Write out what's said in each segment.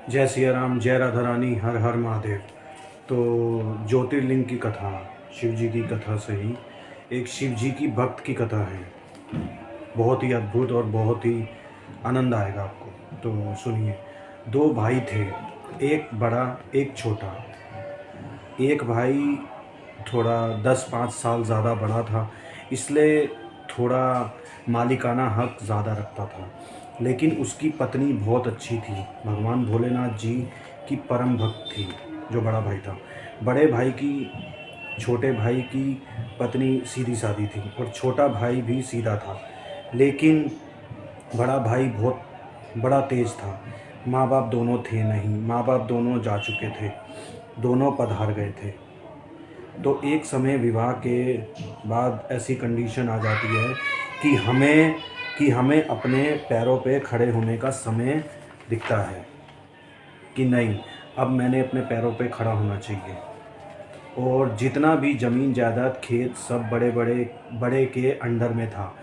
जय सिया राम, जय राधा रानी, हर हर महादेव। तो ज्योतिर्लिंग की कथा, शिव जी की कथा से ही एक शिव जी की भक्त की कथा है। बहुत ही अद्भुत और बहुत ही आनंद आएगा आपको। तो सुनिए। दो भाई थे, एक बड़ा एक छोटा। एक भाई थोड़ा 10-5 साल ज़्यादा बड़ा था, इसलिए थोड़ा मालिकाना हक ज़्यादा रखता था। लेकिन उसकी पत्नी बहुत अच्छी थी, भगवान भोलेनाथ जी की परम भक्त थी। जो बड़ा भाई था, बड़े भाई की छोटे भाई की पत्नी सीधी सादी थी और छोटा भाई भी सीधा था। लेकिन बड़ा भाई बहुत बड़ा तेज था। माँ बाप दोनों थे नहीं, माँ बाप दोनों जा चुके थे, दोनों पधार गए थे। तो एक समय विवाह के बाद ऐसी कंडीशन आ जाती है कि हमें अपने पैरों पे खड़े होने का समय दिखता है कि नहीं, अब मैंने अपने पैरों पे खड़ा होना चाहिए। और जितना भी ज़मीन जायदाद खेत सब बड़े के अंडर में था,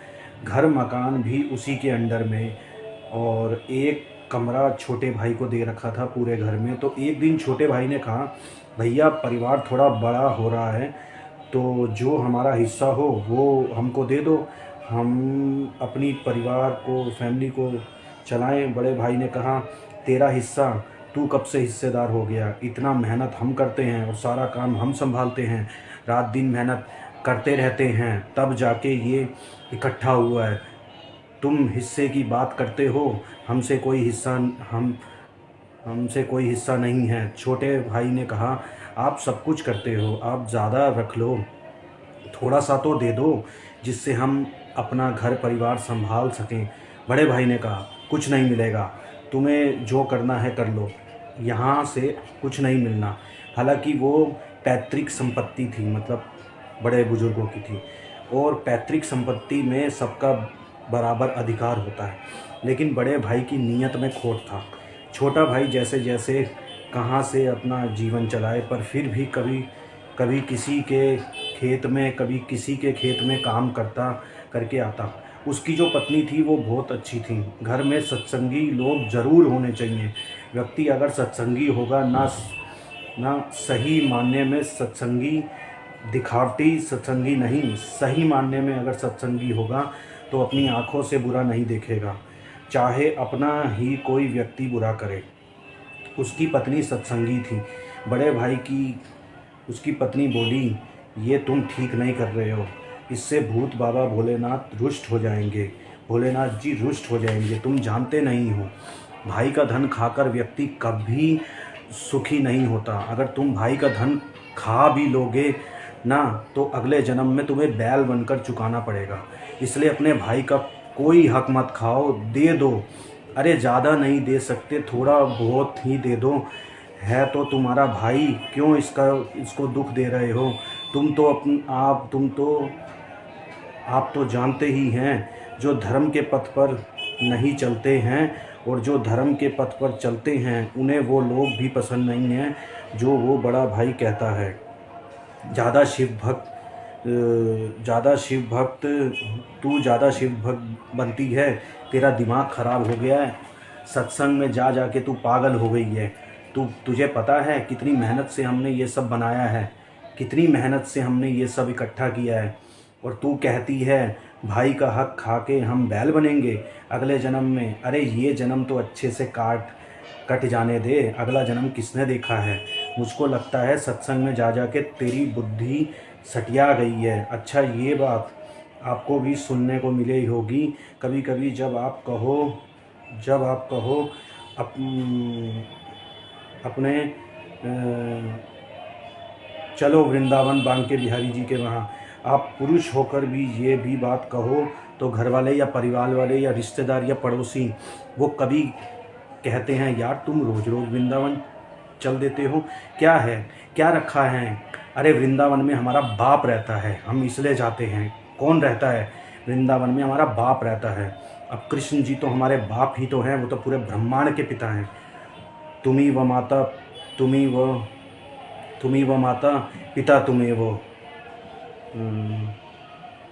घर मकान भी उसी के अंडर में, और एक कमरा छोटे भाई को दे रखा था पूरे घर में। तो एक दिन छोटे भाई ने कहा, भैया परिवार थोड़ा बड़ा हो रहा है, तो जो हमारा हिस्सा हो वो हमको दे दो, हम अपनी परिवार को, फैमिली को चलाएं। बड़े भाई ने कहा, तेरा हिस्सा, तू कब से हिस्सेदार हो गया? इतना मेहनत हम करते हैं और सारा काम हम संभालते हैं, रात दिन मेहनत करते रहते हैं, तब जाके ये इकट्ठा हुआ है। तुम हिस्से की बात करते हो, हमसे कोई हिस्सा हमसे कोई हिस्सा नहीं है। छोटे भाई ने कहा, आप सब कुछ करते हो, आप ज़्यादा रख लो, थोड़ा सा तो दे दो जिससे हम अपना घर परिवार संभाल सकें। बड़े भाई ने कहा, कुछ नहीं मिलेगा, तुम्हें जो करना है कर लो, यहाँ से कुछ नहीं मिलना। हालांकि वो पैतृक संपत्ति थी, मतलब बड़े बुजुर्गों की थी, और पैतृक संपत्ति में सबका बराबर अधिकार होता है। लेकिन बड़े भाई की नीयत में खोट था। छोटा भाई जैसे जैसे कहाँ से अपना जीवन चलाए, पर फिर भी कभी कभी किसी के खेत में, कभी किसी के खेत में काम करके आता। उसकी जो पत्नी थी वो बहुत अच्छी थी। घर में सत्संगी लोग ज़रूर होने चाहिए। व्यक्ति अगर सत्संगी होगा, ना सही मानने में सत्संगी, दिखावटी सत्संगी नहीं, सही मानने में अगर सत्संगी होगा तो अपनी आँखों से बुरा नहीं देखेगा, चाहे अपना ही कोई व्यक्ति बुरा करे। उसकी पत्नी सत्संगी थी। बड़े भाई की उसकी पत्नी बोली, ये तुम ठीक नहीं कर रहे हो, इससे भूत बाबा भोलेनाथ रुष्ट हो जाएंगे, भोलेनाथ जी रुष्ट हो जाएंगे, तुम जानते नहीं हो। भाई का धन खाकर व्यक्ति कभी सुखी नहीं होता। अगर तुम भाई का धन खा भी लोगे ना, तो अगले जन्म में तुम्हें बैल बनकर चुकाना पड़ेगा। इसलिए अपने भाई का कोई हक मत खाओ, दे दो। अरे ज़्यादा नहीं दे सकते, थोड़ा बहुत ही दे दो। है तो तुम्हारा भाई, क्यों इसको दुख दे रहे हो? तुम तो आप तो जानते ही हैं, जो धर्म के पथ पर नहीं चलते हैं और जो धर्म के पथ पर चलते हैं उन्हें वो लोग भी पसंद नहीं हैं जो वो बड़ा भाई कहता है। ज़्यादा शिव भक्त तू ज़्यादा शिव भक्त बनती है, तेरा दिमाग ख़राब हो गया है, सत्संग में जा जा के तू पागल हो गई है। तुझे पता है कितनी मेहनत से हमने ये सब बनाया है, कितनी मेहनत से हमने ये सब इकट्ठा किया है, और तू कहती है भाई का हक खा के हम बैल बनेंगे अगले जन्म में। अरे ये जन्म तो अच्छे से कट जाने दे, अगला जन्म किसने देखा है? मुझको लगता है सत्संग में जा जा के तेरी बुद्धि सटिया गई है। अच्छा, ये बात आपको भी सुनने को मिली होगी कभी कभी, जब आप कहो अपने चलो वृंदावन बांके बिहारी जी के वहाँ। आप पुरुष होकर भी ये भी बात कहो तो घर वाले या परिवार वाले या रिश्तेदार या पड़ोसी वो कभी कहते हैं, यार तुम रोज़ रोज़ वृंदावन चल देते हो, क्या है, क्या रखा है? अरे वृंदावन में हमारा बाप रहता है, हम इसलिए जाते हैं। कौन रहता है वृंदावन में? हमारा बाप रहता है। अब कृष्ण जी तो हमारे बाप ही तो हैं, वो तो पूरे ब्रह्मांड के पिता हैं। तुम्ही व माता पिता तुम्हें वो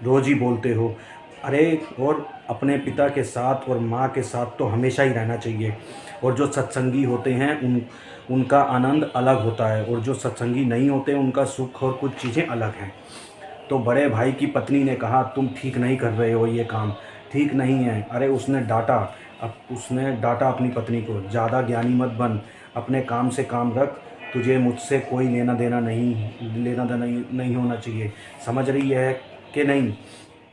रोज ही बोलते हो। अरे और अपने पिता के साथ और माँ के साथ तो हमेशा ही रहना चाहिए। और जो सत्संगी होते हैं उनका आनंद अलग होता है, और जो सत्संगी नहीं होते उनका सुख और कुछ चीज़ें अलग हैं। तो बड़े भाई की पत्नी ने कहा, तुम ठीक नहीं कर रहे हो, ये काम ठीक नहीं है। अरे उसने डांटा, अब उसने डांटा अपनी पत्नी को, ज़्यादा ज्ञानी मत बन, अपने काम से काम रख, तुझे मुझसे कोई लेना देना नहीं होना चाहिए, समझ रही है कि नहीं।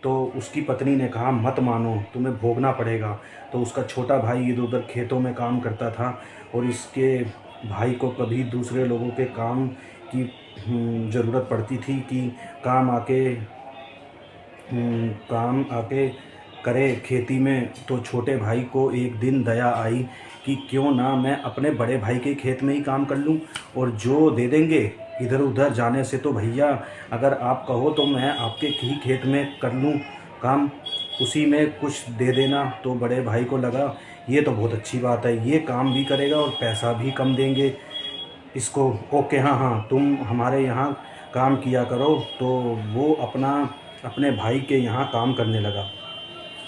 तो उसकी पत्नी ने कहा, मत मानो, तुम्हें भोगना पड़ेगा। तो उसका छोटा भाई इधर उधर खेतों में काम करता था, और इसके भाई को कभी दूसरे लोगों के काम की ज़रूरत पड़ती थी कि काम आके करे खेती में। तो छोटे भाई को एक दिन दया आई कि क्यों ना मैं अपने बड़े भाई के खेत में ही काम कर लूं, और जो दे देंगे इधर उधर जाने से तो भैया, अगर आप कहो तो मैं आपके ही खेत में कर लूं काम, उसी में कुछ दे देना। तो बड़े भाई को लगा ये तो बहुत अच्छी बात है, ये काम भी करेगा और पैसा भी कम देंगे इसको। ओके, हाँ हाँ, तुम हमारे यहाँ काम किया करो। तो वो अपने भाई के यहाँ काम करने लगा।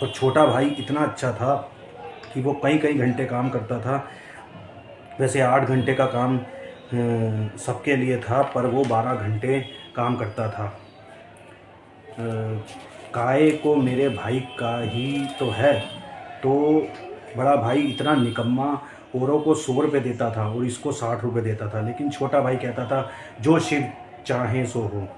और छोटा भाई इतना अच्छा था कि वो कई कई घंटे काम करता था। वैसे 8 घंटे का काम सबके लिए था, पर वो 12 घंटे काम करता था। काय को मेरे भाई का ही तो है। तो बड़ा भाई इतना निकम्मा, औरों को 100 रुपये देता था और इसको 60 रुपये देता था, लेकिन छोटा भाई कहता था जो शिव चाहे सो हो।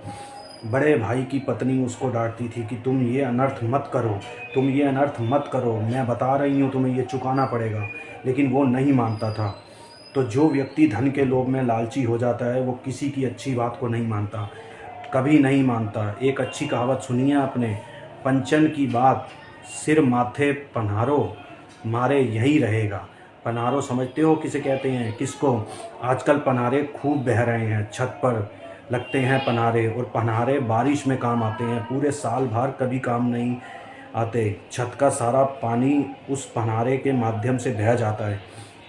बड़े भाई की पत्नी उसको डांटती थी कि तुम ये अनर्थ मत करो, तुम ये अनर्थ मत करो, मैं बता रही हूँ तुम्हें ये चुकाना पड़ेगा, लेकिन वो नहीं मानता था। तो जो व्यक्ति धन के लोभ में लालची हो जाता है वो किसी की अच्छी बात को नहीं मानता, कभी नहीं मानता। एक अच्छी कहावत सुनिए आपने, पंचन की बात सिर माथे पन्हारो, मारे यही रहेगा। पन्हारो समझते हो किसे कहते हैं, किसको? आजकल पन्हारे खूब बह रहे हैं, छत पर लगते हैं पन्हारे, और पन्हारे बारिश में काम आते हैं, पूरे साल भर कभी काम नहीं आते। छत का सारा पानी उस पन्हारे के माध्यम से बह जाता है।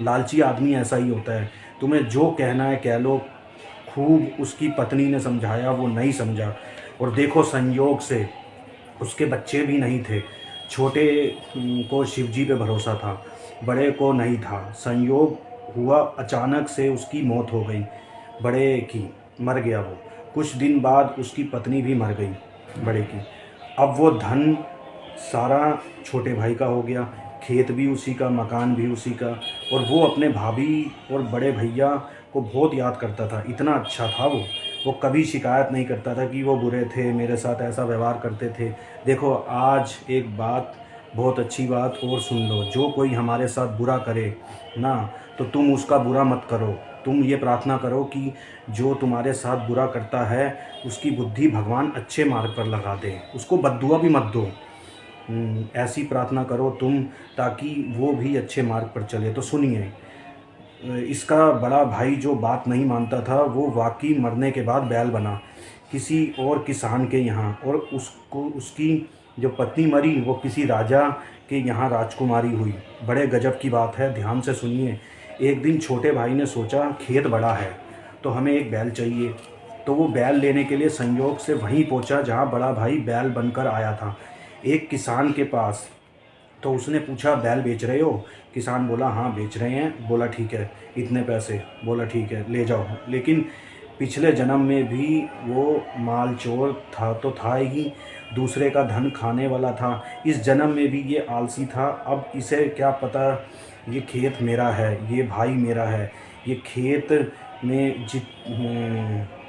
लालची आदमी ऐसा ही होता है, तुम्हें जो कहना है कह लो। खूब उसकी पत्नी ने समझाया, वो नहीं समझा, और देखो संयोग से उसके बच्चे भी नहीं थे। छोटे को शिवजी पे भरोसा था, बड़े को नहीं था। संयोग हुआ अचानक से उसकी मौत हो गई, बड़े की, मर गया वो। कुछ दिन बाद उसकी पत्नी भी मर गई, बड़े की। अब वो धन सारा छोटे भाई का हो गया, खेत भी उसी का, मकान भी उसी का, और वो अपने भाभी और बड़े भैया को बहुत याद करता था। इतना अच्छा था वो कभी शिकायत नहीं करता था कि वो बुरे थे, मेरे साथ ऐसा व्यवहार करते थे। देखो आज एक बात, बहुत अच्छी बात और सुन लो, जो कोई हमारे साथ बुरा करे ना, तो तुम उसका बुरा मत करो। तुम ये प्रार्थना करो कि जो तुम्हारे साथ बुरा करता है उसकी बुद्धि भगवान अच्छे मार्ग पर लगा दे, उसको बद्दुआ भी मत दो। ऐसी प्रार्थना करो तुम, ताकि वो भी अच्छे मार्ग पर चले। तो सुनिए, इसका बड़ा भाई जो बात नहीं मानता था वो वाकई मरने के बाद बैल बना किसी और किसान के यहाँ, और उसकी जो पत्नी मरी वो किसी राजा के यहाँ राजकुमारी हुई। बड़े गजब की बात है, ध्यान से सुनिए। एक दिन छोटे भाई ने सोचा खेत बड़ा है तो हमें एक बैल चाहिए। तो वो बैल लेने के लिए संयोग से वहीं पहुंचा जहाँ बड़ा भाई बैल बनकर आया था, एक किसान के पास। तो उसने पूछा, बैल बेच रहे हो? किसान बोला, हाँ बेच रहे हैं। बोला, ठीक है, इतने पैसे? बोला, ठीक है, ले जाओ। लेकिन पिछले जन्म में भी वो माल चोर था तो था ही, दूसरे का धन खाने वाला था। इस जन्म में भी ये आलसी था। अब इसे क्या पता ये खेत मेरा है, ये भाई मेरा है। ये खेत में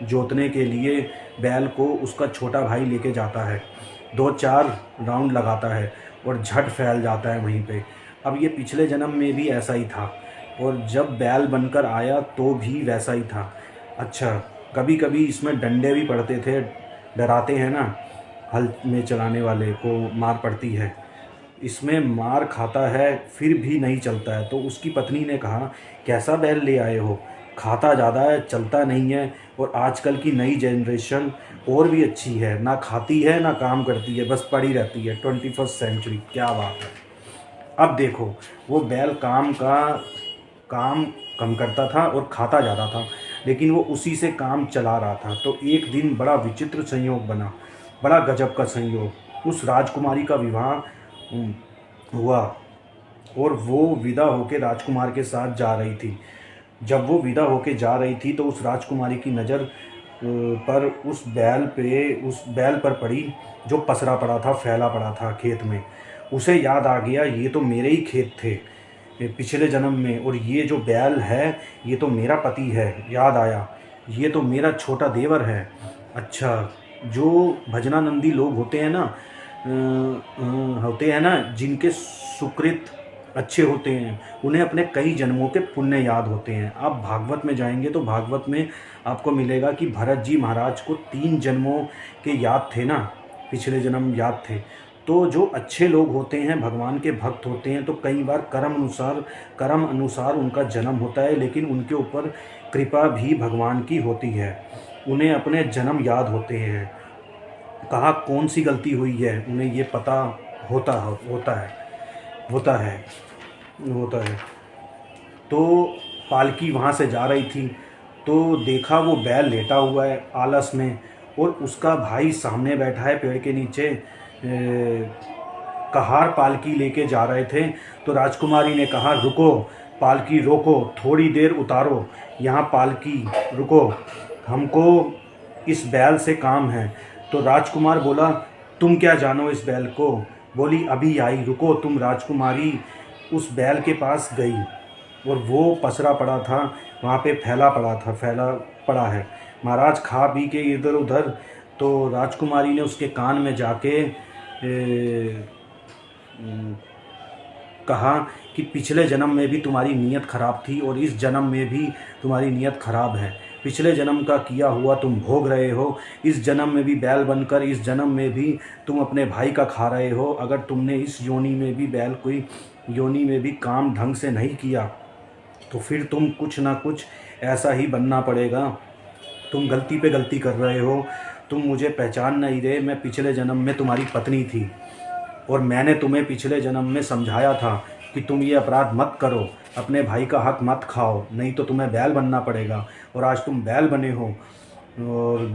जोतने के लिए बैल को उसका छोटा भाई लेके जाता है, 2-4 राउंड लगाता है और झट फैल जाता है वहीं पे। अब ये पिछले जन्म में भी ऐसा ही था, और जब बैल बनकर आया तो भी वैसा ही था। अच्छा, कभी कभी इसमें डंडे भी पड़ते थे, डराते हैं ना, हल में चलाने वाले को मार पड़ती है। इसमें मार खाता है फिर भी नहीं चलता है। तो उसकी पत्नी ने कहा, कैसा बैल ले आए हो, खाता ज़्यादा है, चलता नहीं है, और आजकल की नई जनरेशन और भी अच्छी है, ना खाती है ना काम करती है, बस पड़ी रहती है। 21st सेंचुरी, क्या बात है। अब देखो, वो बैल काम कम करता था और खाता ज़्यादा था, लेकिन वो उसी से काम चला रहा था। तो एक दिन बड़ा विचित्र संयोग बना, बड़ा गजब का संयोग। उस राजकुमारी का विवाह हुआ और वो विदा होकर राजकुमार के साथ जा रही थी। जब वो विदा होके जा रही थी तो उस राजकुमारी की नज़र पर उस बैल पर पड़ी जो पसरा पड़ा था, फैला पड़ा था खेत में। उसे याद आ गया, ये तो मेरे ही खेत थे पिछले जन्म में, और ये जो बैल है ये तो मेरा पति है। याद आया, ये तो मेरा छोटा देवर है। अच्छा, जो भजनानंदी लोग होते हैं ना, जिनके सुकृत अच्छे होते हैं, उन्हें अपने कई जन्मों के पुण्य याद होते हैं। आप भागवत में जाएंगे तो भागवत में आपको मिलेगा कि भरत जी महाराज को 3 जन्मों के याद थे ना, पिछले जन्म याद थे। तो जो अच्छे लोग होते हैं, भगवान के भक्त होते हैं, तो कई बार कर्म अनुसार उनका जन्म होता है, लेकिन उनके ऊपर कृपा भी भगवान की होती है। उन्हें अपने जन्म याद होते हैं, कहाँ कौन सी गलती हुई है उन्हें ये पता होता है। तो पालकी वहाँ से जा रही थी तो देखा वो बैल लेटा हुआ है आलस में, और उसका भाई सामने बैठा है पेड़ के नीचे। कहार पालकी लेके जा रहे थे तो राजकुमारी ने कहा, रुको, पालकी रोको, थोड़ी देर उतारो यहाँ पालकी, रुको, हमको इस बैल से काम है। तो राजकुमार बोला, तुम क्या जानो इस बैल को? बोली, अभी आई, रुको तुम। राजकुमारी उस बैल के पास गई और वो पसरा पड़ा था, वहाँ पे फैला पड़ा है। महाराज खा पी के इधर उधर, तो राजकुमारी ने उसके कान में जाके कहा कि पिछले जन्म में भी तुम्हारी नीयत खराब थी और इस जन्म में भी तुम्हारी नीयत खराब है। पिछले जन्म का किया हुआ तुम भोग रहे हो, इस जन्म में भी बैल बनकर इस जन्म में भी तुम अपने भाई का खा रहे हो। अगर तुमने इस योनि में भी कोई योनि में भी काम ढंग से नहीं किया तो फिर तुम कुछ ना कुछ ऐसा ही बनना पड़ेगा। तुम गलती पे गलती कर रहे हो, तुम मुझे पहचान नहीं रहे। मैं पिछले जन्म में तुम्हारी पत्नी थी और मैंने तुम्हें पिछले जन्म में समझाया था कि तुम ये अपराध मत करो, अपने भाई का हक मत खाओ, नहीं तो तुम्हें बैल बनना पड़ेगा। और आज तुम बैल बने हो, और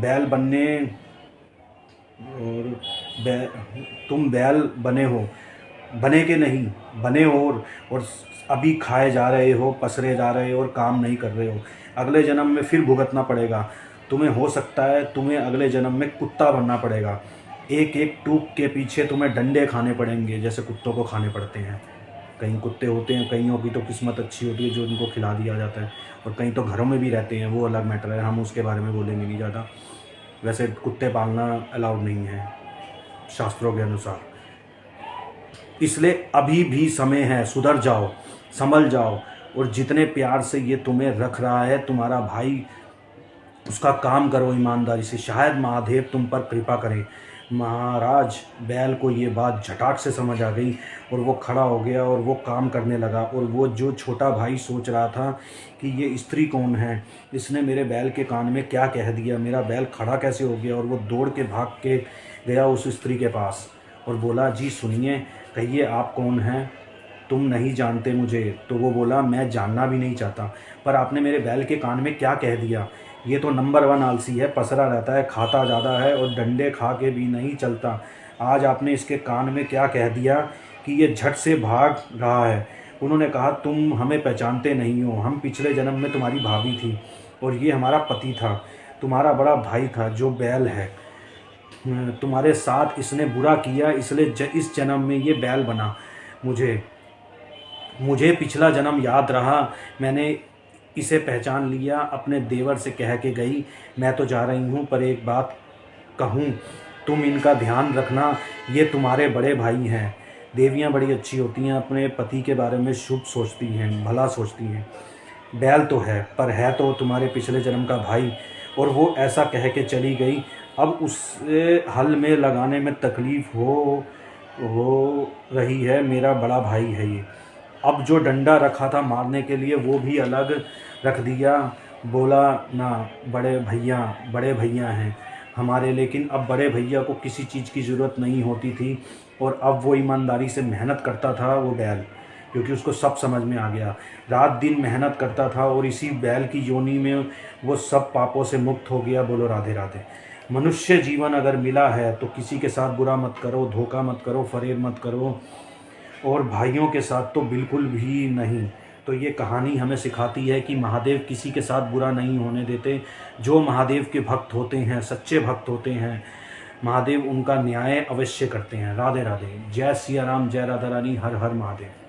तुम बैल बने हो, बने के नहीं बने हो, और अभी खाए जा रहे हो, पसरे जा रहे हो और काम नहीं कर रहे हो। अगले जन्म में फिर भुगतना पड़ेगा तुम्हें। हो सकता है तुम्हें अगले जन्म में कुत्ता बनना पड़ेगा। एक एक टूक के पीछे तुम्हें डंडे खाने पड़ेंगे, जैसे कुत्तों को खाने पड़ते हैं। कई कुत्ते होते हैं, कईयों की तो किस्मत अच्छी होती है जो उनको खिला दिया जाता है, और कई तो घरों में भी रहते हैं, वो अलग मैटर है, हम उसके बारे में बोलेंगे नहीं ज़्यादा। वैसे कुत्ते पालना अलाउड नहीं है शास्त्रों के अनुसार। इसलिए अभी भी समय है, सुधर जाओ, संभल जाओ, और जितने प्यार से ये तुम्हें रख रहा है तुम्हारा भाई, उसका काम करो ईमानदारी से, शायद महादेव तुम पर कृपा करें। महाराज बैल को ये बात झटाक से समझ आ गई और वो खड़ा हो गया और वो काम करने लगा। और वो जो छोटा भाई सोच रहा था कि ये स्त्री कौन है, इसने मेरे बैल के कान में क्या कह दिया, मेरा बैल खड़ा कैसे हो गया, और वो दौड़ के भाग के गया उस स्त्री के पास और बोला, जी सुनिए, कहिए आप कौन हैं, तुम नहीं जानते मुझे। तो वो बोला, मैं जानना भी नहीं चाहता, पर आपने मेरे बैल के कान में क्या कह दिया? ये तो नंबर 1 आलसी है, पसरा रहता है, खाता ज़्यादा है और डंडे खा के भी नहीं चलता। आज आपने इसके कान में क्या कह दिया कि ये झट से भाग रहा है? उन्होंने कहा, तुम हमें पहचानते नहीं हो, हम पिछले जन्म में तुम्हारी भाभी थी और ये हमारा पति था, तुम्हारा बड़ा भाई था जो बैल है। तुम्हारे साथ इसने बुरा किया, इसलिए इस जन्म में ये बैल बना। मुझे पिछला जन्म याद रहा, मैंने इसे पहचान लिया, अपने देवर से कह के गई, मैं तो जा रही हूँ, पर एक बात कहूँ, तुम इनका ध्यान रखना, ये तुम्हारे बड़े भाई हैं। देवियाँ बड़ी अच्छी होती हैं, अपने पति के बारे में शुभ सोचती हैं, भला सोचती हैं। बैल तो है, पर है तो तुम्हारे पिछले जन्म का भाई। और वो ऐसा कह के चली गई। अब उससे हल में लगाने में तकलीफ़ हो रही है, मेरा बड़ा भाई है ये। अब जो डंडा रखा था मारने के लिए वो भी अलग रख दिया, बोला ना, बड़े भैया हैं हमारे, लेकिन अब बड़े भैया को किसी चीज़ की ज़रूरत नहीं होती थी। और अब वो ईमानदारी से मेहनत करता था वो बैल, क्योंकि उसको सब समझ में आ गया। रात दिन मेहनत करता था और इसी बैल की योनि में वो सब पापों से मुक्त हो गया। बोलो राधे राधे। मनुष्य जीवन अगर मिला है तो किसी के साथ बुरा मत करो, धोखा मत करो, फरेब मत करो, और भाइयों के साथ तो बिल्कुल भी नहीं। तो ये कहानी हमें सिखाती है कि महादेव किसी के साथ बुरा नहीं होने देते। जो महादेव के भक्त होते हैं, सच्चे भक्त होते हैं, महादेव उनका न्याय अवश्य करते हैं। राधे राधे। जय सिया राम, जय राधा रानी, हर हर महादेव।